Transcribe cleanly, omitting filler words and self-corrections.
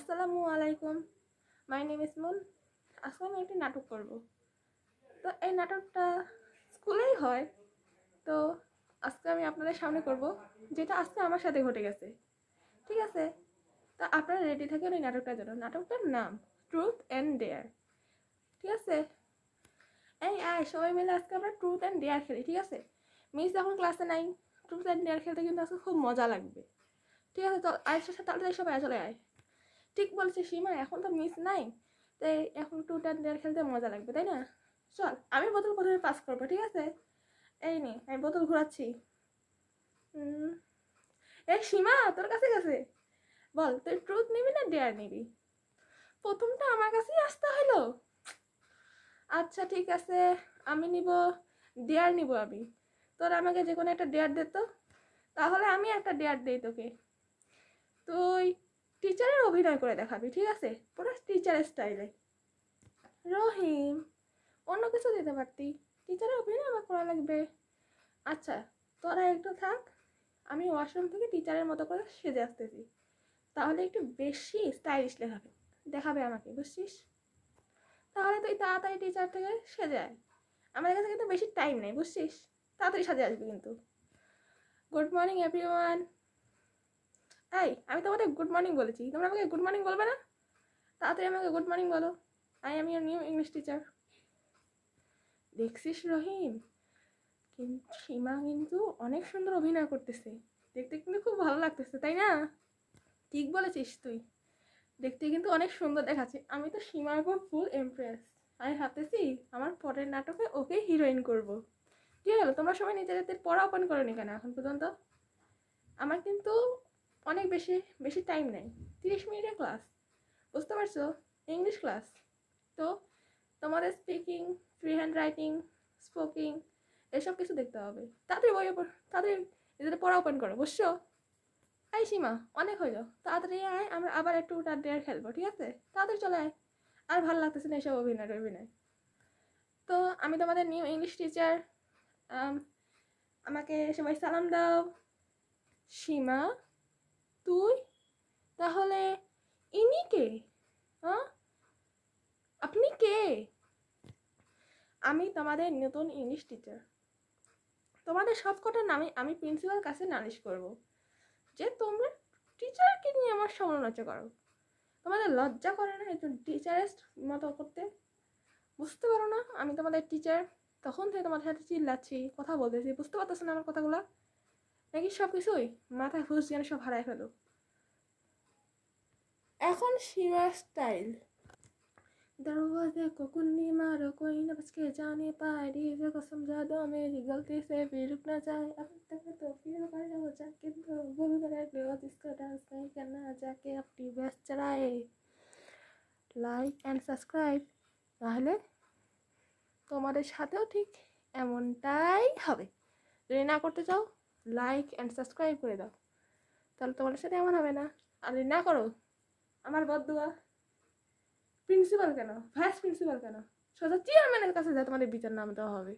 আসসালামু আলাইকুম, my name is moon. আজকে আমি একটি নাটক করব। তো এই নাটকটা স্কুলেই হয়। তো আজকে আমি আপনাদের সামনে করব, যেটা আজকে আমার সাথে ঘটে গেছে। ঠিক আছে, তো আপনারা রেডি থাকেন এই নাটকটার জন্য। নাটকটার নাম ট্রুথ অ্যান্ড ডেয়ার। ঠিক আছে, সবাই মিলে আজকে আমরা ট্রুথ অ্যান্ড ডেয়ার খেলি। ঠিক আছে, মিস যখন ক্লাসে নাই, ট্রুথ অ্যান্ড ডেয়ার খেলতে কিন্তু আজকে খুব মজা লাগবে। ঠিক আছে, তো তাড়াতাড়ি সবাই চলে আয়। ঠিক বলছে সীমা, এখন তো মিস নাই, তাই এখন ট্রুথ অ্যান্ড ডেয়ার খেলতে মজা লাগবে, তাই না? চল, আমি বোতল প্রথমে পাস করবো। ঠিক আছে, এই নে আমি বোতল ঘোরাচ্ছি। এই সীমা, তোর কাছে গেছে, বল তুই ট্রুথ নিবি না ডেয়ার নিবি? প্রথমটা আমার কাছেই আসতে হলো। আচ্ছা ঠিক আছে, আমি নিব ডেয়ার নিব আমি। তোর আমাকে যে কোনো একটা ডেয়ার দে তো। তাহলে আমি একটা ডেয়ার দিই তোকে। তুই টিচারের অভিনয় করে দেখাবি। ঠিক আছে, পুরো টিচারের স্টাইলে। রহিম, অন্য কিছু দিতে পারতি, টিচারের অভিনয় আমার করা লাগবে। আচ্ছা, তোরা একটু থাক, আমি ওয়াশরুম থেকে টিচারের মতো করে সেজে আসতেছি। তাহলে একটু বেশি স্টাইলিশ দেখাবে আমাকে, বুঝছিস? তাহলে তুই তাড়াতাড়ি টিচার থেকে সেজে আয়। আমাদের কাছে কিন্তু বেশি টাইম নেই, বুঝছিস? তাড়াতাড়ি সাজে আসবি কিন্তু। Good morning everyone. আমি তোমাদের গুড মর্নিং বলেছি, তোমরা আমাকে গুড মর্নিং বলবে না? তাড়াতাড়ি আমাকে গুড মর্নিং বলো। I am your new English teacher. দেখছিস রহিম, কিন্তু সীমা কিন্তু অনেক সুন্দর অভিনয় করতেছে, দেখতে কিন্তু খুব ভালো লাগতেছে, তাই না? ঠিক বলেছিস তুই, দেখতে কিন্তু অনেক সুন্দর দেখাচ্ছে। আমি তো সীমার উপর ফুল ইমপ্রেস। আমি ভাবতেছি আমার পরের নাটকে ওকে হিরোইন করব। কি হলো, তোমরা সবাই নিজেদের পড়া ওপেন করোনি কেন এখন পর্যন্ত? আমার কিন্তু অনেক বেশি বেশি টাইম নেই, 30 মিনিটের ক্লাস, বুঝতে পারছো? English class. তো তোমাদের স্পিকিং, ফ্রি হ্যান্ড রাইটিং, স্পোকিং এসব কিছু দেখতে হবে। তাড়াতাড়ি বই ওপর, তাড়াতাড়ি নিজেদের পড়া ওপেন করো, বুঝছো? সীমা, অনেক হইলো, তাড়াতাড়ি আয়, আমরা আবার একটু ওটা ডেয়ার খেলবো। ঠিক আছে, তাড়াতাড়ি চলে আয়। আর ভালো লাগতেছে না এসব অভিনয়। তো আমি তোমাদের নিউ ইংলিশ টিচার। আমাকে সবাই সালাম দাও। সীমা, তুই তাহলে ইনি কে? হ্যাঁ, আপনি কে? আমি তোমাদের নতুন ইংলিশ টিচার। তোমাদের সবকটার নামে আমি প্রিন্সিপাল কাছে নালিশ করব যে তোমরা টিচারকে নিয়ে আমার সমালোচনা করো। তোমাদের লজ্জা করে না একটু টিচারের মতো করতে? বুঝতে পারো না আমি তোমাদের টিচার? তখন থেকে তোমাদের সাথে চিল্লাচ্ছি, কথা বলতেছি, বুঝতে পারতেছো না আমার কথাগুলো? নাকি সব কিছুই মাথায় হুঁশ যেন সব হারাই ফেলো? এখন সীমা স্টাইল। दरवाजे को कुंडी मारो, कोई न बच के जाने पाए, डीजे को समझा दो मेरी गलती से भी रुक ना जाए। अब तक तो फील कर लो जाके, तो भूल कर लो जिसको डांस नहीं करना, जाके अपनी बेस्ट चलाए। লাইক অ্যান্ড সাবস্ক্রাইব, তাহলে তোমাদের সাথেও ঠিক এমনটাই হবে। যদি না করতে চাও, লাইক অ্যান্ড সাবস্ক্রাইব করে দাও, তাহলে তোমাদের সাথে এমন হবে না। আর যদি না করো, আমার বদদুয়া। প্রিন্সিপাল কেন, ভাইস প্রিন্সিপাল কেন, সোজা চেয়ারম্যানের কাছে যায় তোমাদের বিচার নাম দেওয়া হবে।